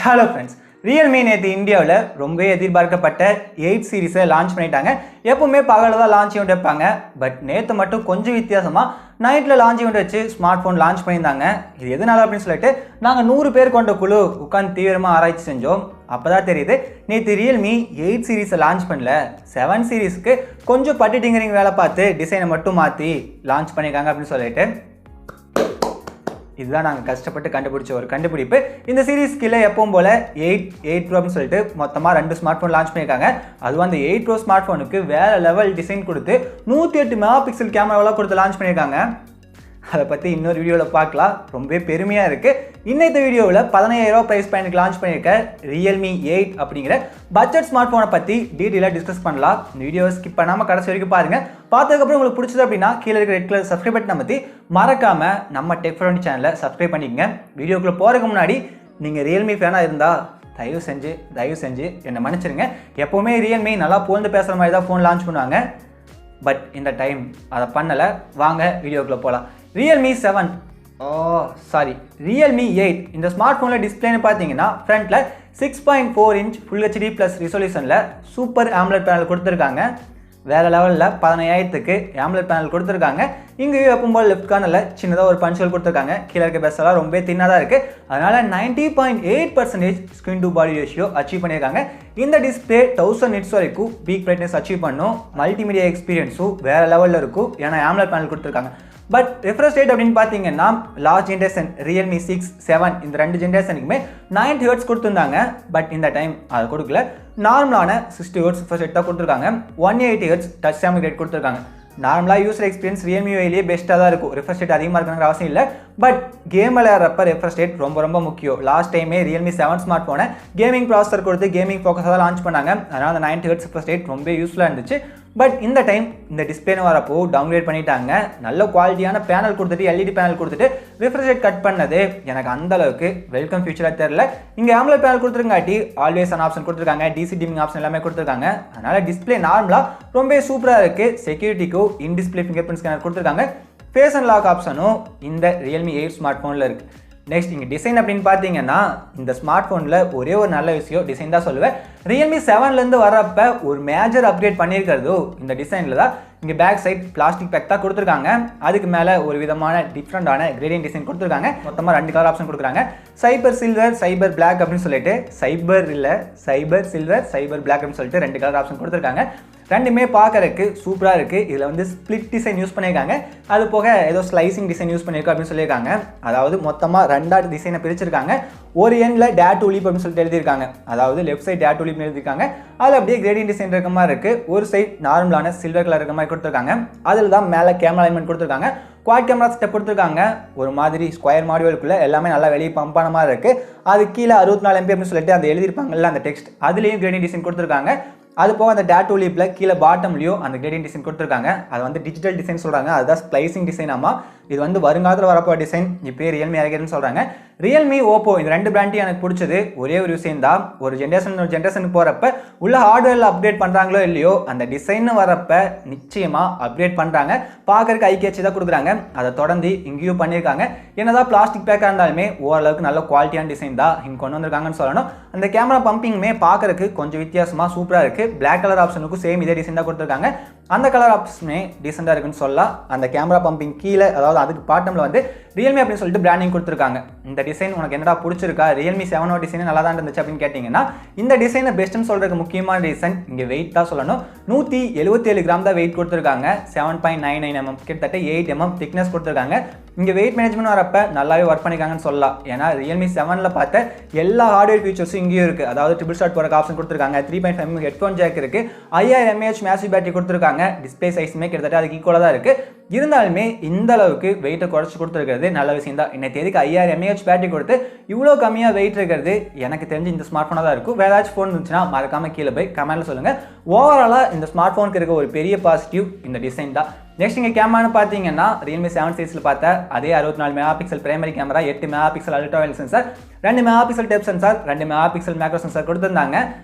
Hello friends, Realme நேத்து இந்தியாவில் ரொம்ப எதிர்பார்க்கப்பட்ட 8 சீரிஸை லான்ச் பண்ணிட்டாங்க. எப்பவுமே பகலில் தான் லான்ச் ஈவெண்ட் வைப்பாங்க. பட் நேற்று மட்டும் கொஞ்சம் வித்தியாசமாக நைட்டில் லான்ச் ஈவெண்ட் வச்சு ஸ்மார்ட் ஃபோன் லான்ச் பண்ணியிருந்தாங்க. இது எதனால அப்படின்னு சொல்லிட்டு நாங்கள் 100 பேர் கொண்ட குழு உட்காந்து தீவிரமாக ஆராய்ச்சி செஞ்சோம். அப்போ தான் தெரியுது நேற்று ரியல்மி 8 சீரிஸை லான்ச் பண்ணல, 7 சீரிஸ்க்கு கொஞ்சம் பட்டி டிங்கரிங் வேலை பார்த்து டிசைனை மட்டும் மாற்றி லான்ச் பண்ணியிருக்காங்க அப்படின்னு சொல்லிட்டு. இதுதான் நாங்கள் கஷ்டப்பட்டு கண்டுபிடிச்ச ஒரு கண்டுபிடிப்பு. இந்த சீரிஸ் கீழே எப்பவும் போல் 8 ப்ரோ அப்படின்னு சொல்லிட்டு மொத்தமாக 2 ஸ்மார்ட் ஃபோன் லான்ச் பண்ணியிருக்காங்க. அதுவும் அந்த 8 ப்ரோ ஸ்மார்ட் ஃபோனுக்கு வேறு லெவல் டிசைன் கொடுத்து 108 மெகா பிக்சல் கேமராவெல்லாம் கொடுத்து லான்ச் பண்ணியிருக்காங்க. அதை பற்றி இன்னொரு வீடியோவில் பார்க்கலாம். ரொம்பவே பெருமையாக இருக்குது. இன்னைத்த வீடியோவில் 15,000 ப்ரைஸ் பாயிண்ட்க்கு லான்ச் பண்ணியிருக்க ரியல்மி 8 அப்படிங்கிற பட்ஜெட் ஸ்மார்ட் ஃபோனை பற்றி டீட்டெயிலாக டிஸ்கஸ் பண்ணலாம். இந்த வீடியோவை ஸ்கிப் பண்ணாமல் கடைசி வரைக்கும் பாருங்கள். பார்த்ததுக்கப்புறம் உங்களுக்கு பிடிச்சது அப்படின்னா கீழே இருக்கிற ரெட் கலர் சப்ஸ்கிரைப் பட்டன் அமைத்தி மறக்காமல் நம்ம டெக் ஃப்ரெண்ட் சேனலை சப்ஸ்கிரைப் பண்ணிக்கங்க. வீடியோக்குள்ளே போகிறதுக்கு முன்னாடி நீங்கள் ரியல்மி ஃபேனாக இருந்தால் தயவு செஞ்சு என்னை மன்னிச்சிருங்க. எப்போவுமே ரியல்மி நல்லா புகழ்ந்து பேசுகிற மாதிரி தான் ஃபோன் லான்ச் பண்ணுவாங்க. பட் இந்த டைம் அதை பண்ணலை. வாங்க வீடியோக்குள்ளே போகலாம். ரியல்மி 8 இந்த ஸ்மார்ட் ஃபோனில் டிஸ்பிளேன்னு பார்த்தீங்கன்னா ஃப்ரண்ட்டில் 6.4 இன்ச் ஃபுல் ஹெச்டி ப்ளஸ் ரிசொல்யூஷனில் சூப்பர் AMOLED பேனல் கொடுத்துருக்காங்க. வேறு லெவலில் 15,000க்கு AMOLED பேனல் கொடுத்துருக்காங்க. இங்கேயும் எப்பவும் லெஃப்ட் கார்னரில் சின்னதாக ஒரு பஞ்சுவல் கொடுத்துருக்காங்க. கீழே இருக்க பெஸ்டெல்லாம் ரொம்ப தின்னாக தான் இருக்குது. அதனால் 90.8% screen to body ratio achieve பண்ணியிருக்காங்க. இந்த டிஸ்பிளே 1000 நிட்ஸ் வரைக்கும் பீக் பிரைட்னஸ் அச்சீவ் பண்ணும். மல்டிமீடியா எக்ஸ்பீரியன்ஸும் வேறு லெவலில் இருக்கும். ஏன்னா AMOLED பேனல் கொடுத்துருக்காங்க. பட் ரெஃப்ரெஷ் ரேட் அப்படின்னு பார்த்தீங்கன்னா லாஸ்ட் ஜென்ரேஷன் ரியல்மி 6, 7 இந்த 2 ஜென்ரேஷனுக்குமே 90 ஹெர்ட்ஸ் கொடுத்துருந்தாங்க. பட் இந்த டைம் அது கொடுக்கல. நார்மலான 60 ஹெர்ட்ஸ் ரெஃப்ரெஷ் ரேட் தான் கொடுத்துருக்காங்க. 180 ஹெர்ட்ஸ் டச் சாம்பிள் ரேட் கொடுத்துருக்காங்க. நார்மலாக யூசர் எக்ஸ்பீரியன்ஸ் ரியல்மி வைலேயே பெஸ்ட்டாக தான் இருக்கும். ரெஃப்ரெஷ் ரேட் அதிகமாக இருக்கணுங்கிற அவசியம் இல்லை. பட் கேம் விளையாடுறப்ப ரெஃப்ரெஷ் ரேட் ரொம்ப முக்கியம். லாஸ்ட் டைமே ரியல்மி 7 ஸ்மார்ட் ஃபோனை கேமிங் ப்ராசஸர் கொடுத்து கேமிங் ஃபோக்கஸாக தான் லான்ச் பண்ணாங்க. அதனால் அந்த 90 ஹெர்ட்ஸ் ரெஃப்ரெஷ் ரேட் ரொம்ப யூஸ்ஃபுல்லாக இருந்துச்சு. பட் இந்த டைம் இந்த டிஸ்பிளேன்னு வரப்போ டவுன்கிரேட் பண்ணிட்டாங்க. நல்ல குவாலிட்டியான பேனல் கொடுத்துட்டு எல்இடி பேனல் கொடுத்துட்டு ரெஃப்ரெஷ் ரேட் கட் பண்ணது எனக்கு அந்த அளவுக்கு வெல்கம் ஃபியூச்சராக தெரியல. இங்கே AMOLED பேனல் கொடுத்துருக்காட்டி ஆல்வேஸ் ஆன் ஆப்ஷன் கொடுத்துருக்காங்க, டிசி டிமிங் ஆப்ஷன் எல்லாமே கொடுத்துருக்காங்க. அதனால் டிஸ்பிளே நார்மலாக ரொம்ப சூப்பராக இருக்குது. செக்யூரிட்டிக்கும் இன் டிஸ்பிளே ஃபிங்கர்பிரிண்ட் ஸ்கேனர் கொடுத்துருக்காங்க. ஃபேஸ் அண்ட் லாக் ஆப்ஷனும் இந்த ரியல்மி 8 ஸ்மார்ட் ஃபோனில் இருக்குது. நெக்ஸ்ட் இங்கே டிசைன் அப்படின்னு பார்த்தீங்கன்னா இந்த ஸ்மார்ட் ஃபோனில் ஒரே ஒரு நல்ல விஷயம் டிசைன் தான் சொல்லுவேன். ரியல்மி 7லேருந்து வரப்போ ஒரு மேஜர் அப்டேட் பண்ணியிருக்கிறதோ இந்த டிசைனில் தான். இங்கே பேக் சைட் பிளாஸ்டிக் பேக் தான் கொடுத்துருக்காங்க. அதுக்கு மேலே ஒரு விதமான டிஃப்ரெண்டான கிரேடியன்ட் டிசைன் கொடுத்துருக்காங்க. மொத்தமாக 2 கலர் ஆப்ஷன் கொடுக்குறாங்க. சைபர் சில்வர், சைபர் பிளாக் அப்படின்னு சொல்லிட்டு சைபர் சில்வர், சைபர் பிளாக் அப்படின்னு சொல்லிட்டு 2 கலர் ஆப்ஷன் கொடுத்துருக்காங்க. ரெண்டுமே பார்க்கறதுக்கு சூப்பராக இருக்குது. இதில் வந்து ஸ்பிளிட் டிசைன் யூஸ் பண்ணியிருக்காங்க. அது போக ஏதோ ஸ்லைசிங் டிசைன் யூஸ் பண்ணியிருக்கோம் அப்படின்னு சொல்லியிருக்காங்க. அதாவது மொத்தமாக 2 டிசைனை பிரிச்சிருக்காங்க. ஒரு எண்ணில் டே டு லீப் அப்படின்னு சொல்லிட்டு எழுதியிருக்காங்க. அதாவது லெஃப்ட் சைட் டே டு லீப்னு எழுதியிருக்காங்க. அதில் அப்படியே கிரேடியன்ட் டிசைன் இருக்க மாதிரி இருக்குது. ஒரு சைட் நார்மலான சில்வர் கலர் இருக்க மாதிரி கொடுத்துருக்காங்க. அதில் தான் மேலே கேமரா அலைன்மெண்ட் கொடுத்துருக்காங்க. குவாட் கேமரா செட்டப் கொடுத்துருக்காங்க. ஒரு மாதிரி ஸ்கொயர் மாடியூலுக்குள்ளே எல்லாமே நல்லா வெளியே பம்பான மாதிரி இருக்குது. அது கீழே 64 MP அப்படின்னு சொல்லிட்டு அந்த எழுதியிருப்பாங்கல்ல அந்த டெக்ஸ்ட், அதுலேயும் கிரேடியன்ட் டிசைன் கொடுத்துருக்காங்க. அது போக அந்த டேட்டூ லீப்பில் கீழே பாட்டம்லையும் அந்த கிரேடியன்ட் டிசைன் கொடுத்துருக்காங்க. அது வந்து டிஜிட்டல் டிசைன் சொல்கிறாங்க. அதுதான் ஸ்ப்ளைசிங் டிசைன். ஆமாம், இது வந்து வருங்காலத்தில் வரப்போ டிசைன். இப்போ ரியல்மி இறக்கிறதுன்னு சொல்கிறாங்க. ரியல்மி, ஓப்போ இந்த 2 பிராண்ட்டையும் எனக்கு பிடிச்சது ஒரே ஒரு விஷயம் தான். ஒரு ஜென்ரேஷனுக்கு போகிறப்ப உள்ள ஹார்ட்வேரில் அப்டேட் பண்ணுறாங்களோ இல்லையோ அந்த டிசைன்னு வரப்போ நிச்சயமாக அப்டேட் பண்ணுறாங்க. பார்க்கறதுக்கு ஐக்கியச்சி தான் கொடுக்குறாங்க. அதை தொடர்ந்து இங்கேயும் பண்ணியிருக்காங்க. என்னதான் பிளாஸ்டிக் பேக்காக இருந்தாலுமே ஓரளவுக்கு நல்ல குவாலிட்டியான டிசைன் தான் இங்கே கொண்டு வந்திருக்காங்கன்னு சொல்லணும். அந்த கேமரா பம்பிங்குமே பார்க்கறதுக்கு கொஞ்சம் வித்தியாசமாக சூப்பராக இருக்குது. பிளாக் கலர் ஆப்ஷனுக்கும் சேம் இதே டிசைன் தான் கொடுத்துருக்காங்க. அந்த கலர் ஆப்ஷனே டீசெண்டாக இருக்குன்னு சொல்லலாம். அந்த கேமரா பம்பிங் கீழே, அதாவது அதுக்கு பாட்டமில் வந்து ரியல்மி அப்படின்னு சொல்லிட்டு பிராண்டிங் கொடுத்துருக்காங்க. இந்த டிசைன் உனக்கு என்னடா பிடிச்சிருக்கா? ரியல்மி 7 டிசைன் நல்லா தான் இருந்துச்சு அப்படின்னு கேட்டிங்கன்னா இந்த டிசைனை பெஸ்ட்டுன்னு சொல்கிறதுக்கு முக்கியமான ரீசன் இங்கே வெயிட் தான் சொல்லணும். 177 கிராம் தான் வெயிட் கொடுத்துருக்காங்க. 7.99 mm கிட்டத்தட்ட 8 mm திக்னஸ் கொடுத்துருக்காங்க. இங்கே வெயிட் மேனேஜ்மெண்ட் வரப்ப நல்லாவே ஒர்க் பண்ணியிருக்காங்கன்னு சொல்லலாம். ஏன்னா ரியல்மி 7ல் பார்த்த எல்லா ஹார்ட்வேர் ஃபீச்சர்ஸும் இங்கேயும் இருக்குது. அதாவது ட்ரிபிள் ஷாட் போகிற ஆப்ஷன் கொடுத்துருக்காங்க. 3.5 mm ஹெட்ஃபோன் ஜாக் இருக்குது. 5000 mAh மேசிவ் பேட்டரி கொடுத்துருக்காங்க. டிஸ்பிளே சைஸுமே கிட்டத்தட்ட அதுக்கு ஈக்குவலாக தான் இருக்குது. இருந்தாலுமே இந்த அளவுக்கு வெயிட்டை குறைச்சி கொடுத்துருக்கிறது நல்ல விஷயம் தான். இன்னைக்கு தேதிக்கு 5000 mAh பேட்டரி கொடுத்து இவ்வளோ கம்மியாக வெயிட் இருக்கிறது எனக்கு தெரிஞ்சு இந்த ஸ்மார்ட் ஃபோனாக தான் இருக்கும். வேறு ஏதாச்சும் ஃபோன் இருந்துச்சுன்னா மறக்காமல் கீழே போய் கமெண்ட்டில் சொல்லுங்கள். ஓவராலாக இந்த ஸ்மார்ட் ஃபோனுக்கு இருக்க ஒரு பெரிய பாசிட்டிவ் இந்த டிசைன் தான். நெக்ஸ்ட் இங்கே கேமரான்னு பார்த்தீங்கன்னா ரியல்மி 7 சீரிஸில் பார்த்த அதே 64 mega pixel primary camera, 8 mega pixel ultra wide sensor, 2 mega pixel Depp sensor, 2 mega pixel macro sensor கொடுத்துருந்தாங்க.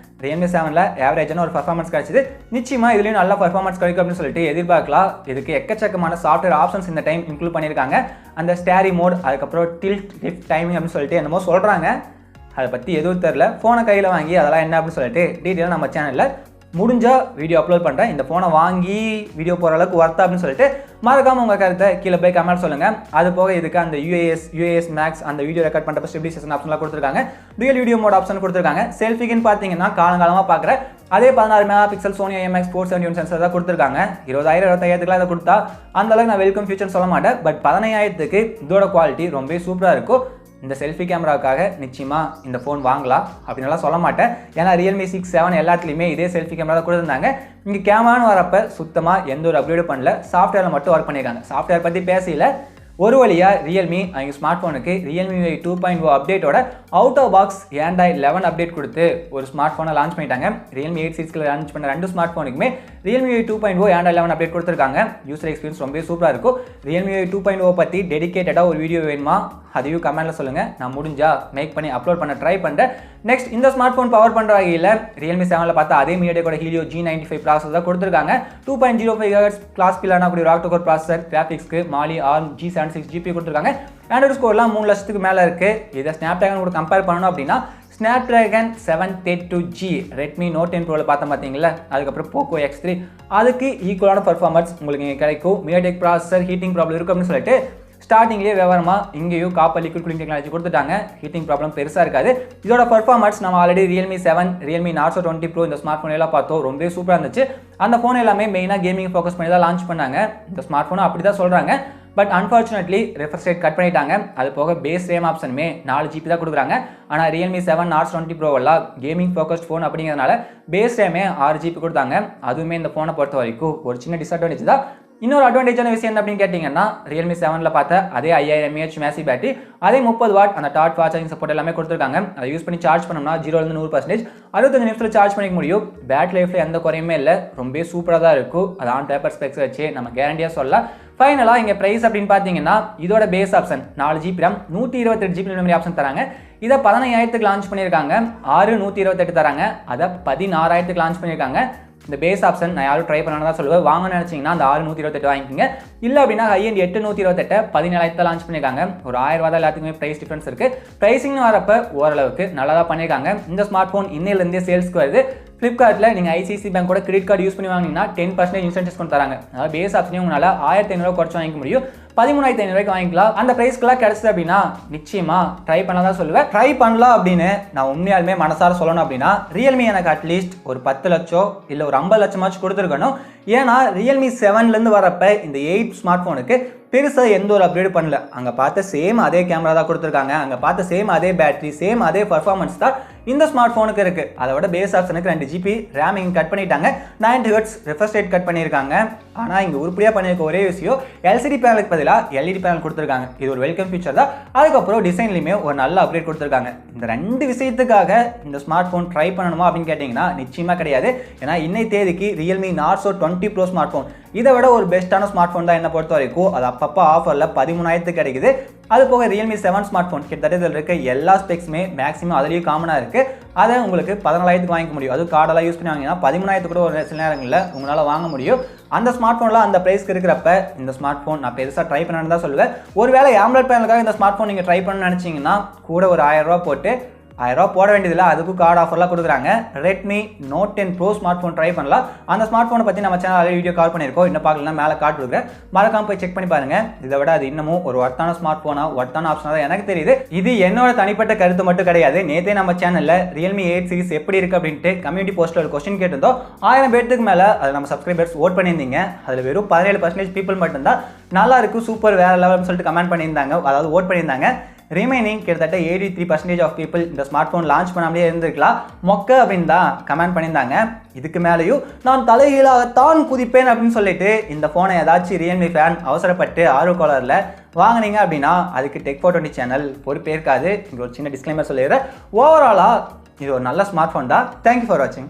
ரியல்மி 7ல் ஆவரேஜான ஒரு பர்ஃபார்மன்ஸ் கிடைச்சிது. நிச்சயமாக இதுலேயும் நல்ல பர்ஃபார்மன்ஸ் கிடைக்கும் அப்படின்னு சொல்லிட்டு எதிர்பார்க்கலாம். இதுக்கு எக்கச்சக்கமான சாஃப்ட்வேர் ஆப்ஷன்ஸ் இந்த டைம் இன்க்ளூட் பண்ணியிருக்காங்க. அந்த ஸ்டேரி மோட், அதுக்கப்புறம் டில்ட் லிஃப்ட் டைமிங் அப்படின்னு சொல்லிட்டு என்னமோ சொல்கிறாங்க. அதை பற்றி எதுவும் தெரில. ஃபோனை கையில் வாங்கி அதெல்லாம் என்ன அப்படின்னு சொல்லிட்டு டீட்டெயிலாக நம்ம சேனலில் முடிஞ்சால் வீடியோ அப்லோட் பண்ணுறேன். இந்த ஃபோனை வாங்கி வீடியோ போகிற அளவுக்கு ஒர்த்தா அப்படின்னு சொல்லிட்டு மறக்காமல் உங்கள் கருத்தை கீழே போய் கமெண்ட் சொல்லுங்கள். அது போக இதுக்கு அந்த யூஏஎஸ் மேக்ஸ் அந்த வீடியோ ரெக்கார்ட் பண்ணுறப்ப ஸ்டெபிலைசேஷன் ஆப்ஷன்லாம் கொடுத்துருக்காங்க. ரியல் வீடியோ மோட் ஆப்ஷன் கொடுத்துருக்காங்க. செல்ஃபிக்குன்னு பார்த்தீங்கன்னா காலங்காலமாக பார்க்குற அதே 16 mega pixel Sony IMX 471 sensor தான் கொடுத்துருக்காங்க. 20,000 25,000 இதை கொடுத்தா அந்த அளவுக்கு நான் வெல்கம் ஃபியூச்சர் சொல்ல மாட்டேன். பட் 15,000க்கு இதோட குவாலிட்டி ரொம்ப சூப்பராக இருக்கும். இந்த செல்ஃபி கேமராவுக்காக நிச்சயமாக இந்த ஃபோன் வாங்கலாம் அப்படின்லாம் சொல்ல மாட்டேன். ஏன்னா Realme 6, 7 எல்லாத்துலேயுமே இதே செல்ஃபி கேமரா தான் கொடுத்துருந்தாங்க. இங்கே கேமரான்னு வரப்போ சுத்தமாக எந்த ஒரு அப்டேட்டும் பண்ணல. சாஃப்ட்வேரில் மட்டும் ஒர்க் பண்ணியிருக்காங்க. சாஃப்ட்வேர் பற்றி பேசல. ஒரு வழியாக Realme அவங்க ஸ்மார்ட் ஃபோனுக்கு Realme 2.0 அப்டேட்டோட out of box Android 11 update கொடுத்து ஒரு ஸ்மார்ட் ஃபோனை லான்ச் பண்ணிட்டாங்க. Realme 8 சீரிஸில் லான்ச் பண்ண 2 ஸ்மார்ட் ஃபோனுக்குமே Realme 2.0 Android 11 அப்டேட் கொடுத்துருக்காங்க. யூசர் எக்ஸ்பீரியன்ஸ் ரொம்ப சூப்பராக இருக்கும். Realme 2.0 பற்றி டெடிகேட்டடாக ஒரு வீடியோ வேணுமா அதையும் கமெண்ட்டில் சொல்லுங்கள். நான் முடிஞ்சால் மேக் பண்ணி அப்லோட் பண்ண ட்ரை பண்ணுறேன். நெக்ஸ்ட் இந்த ஸ்மார்ட் ஃபோன் பவர் பண்ணுற வகையில் Realme 7 பார்த்தா அதே MediaTek Helio G95 ப்ராசஸர் தான் கொடுத்துருக்காங்க. 2.05 GHz கிளாஸ் பில்லான கூடிய ஆக்டோகோர் ப்ராசஸர், கிராஃபிக்ஸ்க்கு Mali ARM G76 GPU கொடுத்துருக்காங்க. ஆண்ட்ராய்டு ஸ்கோர்லாம் 3 லட்சத்துக்கு மேலே இருக்குது. இதை ஸ்னாப்டிராகன் கூட கம்பேர் பண்ணணும் அப்படின்னா ஸ்னாப்டிராகன் 732G Redmi Note 10 Proவில் பார்த்தோம் பார்த்தீங்களா, அதுக்கப்புறம் Poco X3 அதுக்கு ஈக்குவலான பர்ஃபார்மன்ஸ் உங்களுக்கு இங்கே கிடைக்கும். MediaTek ப்ராசஸர் ஹீட்டிங் ப்ராப்ளம் இருக்கும் அப்படின்னு சொல்லிட்டு ஸ்டார்டிங்லேயே விவரமாக இங்கேயும் காப்பர் லிக்விட் கூலிங் டெக்னாலஜி கொடுத்துட்டாங்க. ஹீட்டிங் ப்ராப்ளம் பெருசாக இருக்காது. இதோட பர்ஃபார்மன்ஸ் நம்ம already Realme 7, Realme Narzo 20 Pro இந்த ஸ்மார்ட் ஃபோன் எல்லாம் பார்த்தோம். ரொம்ப சூப்பராக இருந்துச்சு. அந்த ஃபோன் எல்லாமே மெயினாக கேமிங் ஃபோக்கஸ் பண்ணி தான் லான்ச் பண்ணாங்க. இந்த ஸ்மார்ட் ஃபோனும் அப்படி தான் சொல்கிறாங்க. But unfortunately refresh rate cut பண்ணிட்டாங்க. அது போக பேஸ் ரேம் ஆப்ஷனுமே 4 GB தான் கொடுக்குறாங்க. ஆனால் Realme 7 Narzo 20 Pro எல்லாம் கேமிங் ஃபோக்கஸ்ட் ஃபோன் அப்படிங்கிறதுனால பேஸ் ரேமே 6 GB கொடுத்தாங்க. அதுவுமே இந்த ஃபோனை பொறுத்த வரைக்கும் ஒரு சின்ன டிஸ்அட்வான்டேஜ் தான். இன்னொரு அட்வான்டேஜான விஷயம் என்ன அப்படின்னு கேட்டிங்கன்னா Realme 7 பார்த்த அதே 5000 mAh மேசி பேட்டரி, அதே 30 வாட் அந்த டாட் ஃபாஸ்ட் சார்ஜிங் சப்போர்ட் எல்லாமே கொடுத்துருக்காங்க. அதை யூஸ் பண்ணி சார்ஜ் பண்ணோம்னா 0லேருந்து 100% 65 நிமிஷத்தில் சார்ஜ் பண்ணிக்க முடியும். பேட்டரி லைஃப்பில் எந்த குறையுமே இல்லை. ரொம்ப சூப்பராக தான் இருக்கும். அது ஆன் பேப்பர் ஸ்பெக்ஸ் வச்சு நம்ம கேரண்டியாக சொல்லலாம். ஃபைனலாக இங்கே ப்ரைஸ் அப்படின்னு பார்த்தீங்கன்னா இதோட base option 4 GB RAM 128 GB memory option தராங்க. இதை 15,000க்கு லான்ச் பண்ணியிருக்காங்க. 6 128 தராங்க. அதை 16,000க்கு லான்ச் பண்ணியிருக்காங்க. இந்த பேஸ் ஆப்ஷன் நான் யாரும் ட்ரை பண்ணணும் தான் சொல்லுவேன். வாங்க நினச்சிங்கன்னா அந்த 6 128 வாங்கிக்கோங்க. இல்லை அப்படின்னா ஹையண்ட் 8 128 17,000 லான்ச் பண்ணியிருக்காங்க. ஒரு 1000 ரூபா தான் எல்லாத்துக்குமே ப்ரைஸ் டிஃபரன்ஸ் இருக்குது. ப்ரைஸிங்னு வரப்போ ஓரளவுக்கு நல்லா தான் பண்ணியிருக்காங்க. இந்த ஸ்மார்ட் ஃபோன் இன்னிலேருந்தே சேல்ஸ்க்கு வருது. ஃப்ளிப்கார்ட்டில் நீங்கள் ஐசிஐசி பேங்கோட கிரெடிட் கார்டு யூஸ் பண்ணி வாங்கினீங்கன்னா 10% இன்ஸ்டன்ட் டிஸ்கவுண்ட் தராங்க. அதாவது பேஸ் ஆப்ஷனையும் உங்களால் 1,500 குறைச்சி வாங்கிக்க முடியும். 13,500 வாங்கிக்கலாம். அந்த ப்ரைஸ்க்கெல்லாம் கிடச்சிது அப்படின்னா நிச்சயமாக ட்ரை பண்ணலாம் தான் சொல்லுவேன். ட்ரை பண்ணலாம் அப்படின்னு நான் உண்மையாலுமே மனசார சொல்லணும் அப்படின்னா Realme எனக்கு அட்லீஸ்ட் ஒரு 10 லட்சம் இல்லை ஒரு 50 லட்சமாச்சும் கொடுத்துருக்கணும். ஏன்னா Realme 7லேருந்து வரப்போ இந்த 8 ஸ்மார்ட் ஃபோனுக்கு பெருசாக எந்த ஒரு அப்டேட் பண்ணல. அங்கே பார்த்த சேம் அதே கேமரா தான் கொடுத்துருக்காங்க. அங்கே பார்த்த சேம் அதே பேட்டரி, சேம் அதே பர்ஃபார்மன்ஸ் தான் இந்த ஸ்மார்ட் ஃபோனுக்கு இருக்குது. அதோட பேஸ் ஆப்ஷனுக்கு 2 GB RAM இங்கே கட் பண்ணிட்டாங்க. 90 Hz ரெஃப்ரெஷ் ரேட் கட் பண்ணியிருக்காங்க. ஆனால் இங்கே உருப்படியாக பண்ணியிருக்க ஒரே விஷயம் LCD பேனலுக்கு பதிலாக LED பேனல் கொடுத்துருக்காங்க. இது ஒரு வெல்கம் ஃபீச்சர் தான். அதுக்கப்புறம் டிசைன்லையுமே ஒரு நல்ல அப்டேட் கொடுத்துருக்காங்க. இந்த 2 விஷயத்துக்காக இந்த ஸ்மார்ட் ஃபோன் ட்ரை பண்ணணுமா அப்படின்னு கேட்டிங்கன்னா நிச்சயமாக கிடையாது. ஏன்னா இன்னை தேதிக்கு Realme Narzo 20 Pro smart phone இதை விட ஒரு பெஸ்ட்டான ஸ்மார்ட் ஃபோன் தான் என்ன பொறுத்த வரைக்கும். அது அப்பப்போ ஆஃபரில் 13,000 கிடைக்குது. அது போக Realme 7 ஸ்மார்ட் ஃபோன் கிட்டத்தட்ட இதில் இருக்க எல்லா ஸ்பெக்ஸுமே மேக்ஸிமம் அதுலேயும் காமனாக இருக்குது. அதை உங்களுக்கு 14,000 வாங்கிக்க முடியும். அது கார்டெல்லாம் யூஸ் பண்ணி வாங்கினா 13,000 கூட ஒரு சில நேரங்களில் உங்களால் வாங்க முடியும். அந்த ஸ்மார்ட் ஃபோனில் அந்த ப்ரைஸ்க்கு இருக்கிறப்ப இந்த ஸ்மார்ட் ஃபோன் நான் பெருசாக ட்ரை பண்ணணும்னு தான் சொல்லுவேன். ஒருவேளை AMOLED பேனலுக்காக இந்த ஸ்மார்ட் ஃபோன் நீங்கள் ட்ரை பண்ணணும்னு நினச்சிங்கன்னா கூட ஒரு 1000 ரூபா போட்டு 1000 ரூபா போட வேண்டியதில்லை. அதுக்கும் கார்டு ஆஃபர்லாம் கொடுக்குறாங்க. Redmi Note 10 Pro smart phone try பண்ணலாம். அந்த ஸ்மார்ட் ஃபோனை பற்றி நம்ம சேனல் வீடியோ கால் பண்ணியிருக்கோம். இன்னும் பார்க்கலன்னா மேலே கார்டு கொடுக்குறேன். மறக்காம போய் செக் பண்ணி பாருங்கள். இதை விட அது இன்னமும் ஒரு ஒர்த்தான ஸ்மார்ட் ஃபோனாக ஒர்த்தான ஆப்ஷனாக தான் எனக்கு தெரியுது. இது என்னோட தனிப்பட்ட கருத்து மட்டும் கிடையாது. நேற்றே நம்ம சேனலில் Realme 8 சீரிஸ் எப்படி இருக்குது அப்படின்ட்டு கம்யூனிட்டி போஸ்ட்டில் ஒரு கொஸ்டின் கேட்டிருந்தோம். 1000 பேருக்கு மேலே அதில் நம்ம சப்ஸ்கிரைபர்ஸ் ஓட் பண்ணியிருந்தீங்க. அதில் வெறும் 17% பீப்புள் மட்டும்தான் நல்லா இருக்குது, சூப்பர், வேறு லெவல்னு சொல்லிட்டு கமெண்ட் பண்ணியிருந்தாங்க, அதாவது ஓட் பண்ணியிருந்தாங்க. ரிமைனிங் கிட்டத்தட்ட 83% ஆஃப் பீப்புள் இந்த ஸ்மார்ட் ஃபோன் லான்ச் பண்ணாமலே இருந்திருக்கலாம், மொக்க அப்படின்னு தான் கமெண்ட் பண்ணியிருந்தாங்க. இதுக்கு மேலேயும் நான் தலைகீழாகத்தான் குதிப்பேன் அப்படின்னு சொல்லிட்டு இந்த ஃபோனை ஏதாச்சும் Realme ஃபேன் அவசரப்பட்டு ஆர்வக்கோளரில் வாங்கினீங்க அப்படின்னா அதுக்கு டெக் 420 சேனல் பொறுப்பே இருக்காது. இங்கே ஒரு சின்ன டிஸ்க்ளைமர் சொல்லிடுறேன். ஓவராலாக இது ஒரு நல்ல ஸ்மார்ட் ஃபோன் தான். தேங்க்யூ ஃபார் வாட்சிங்.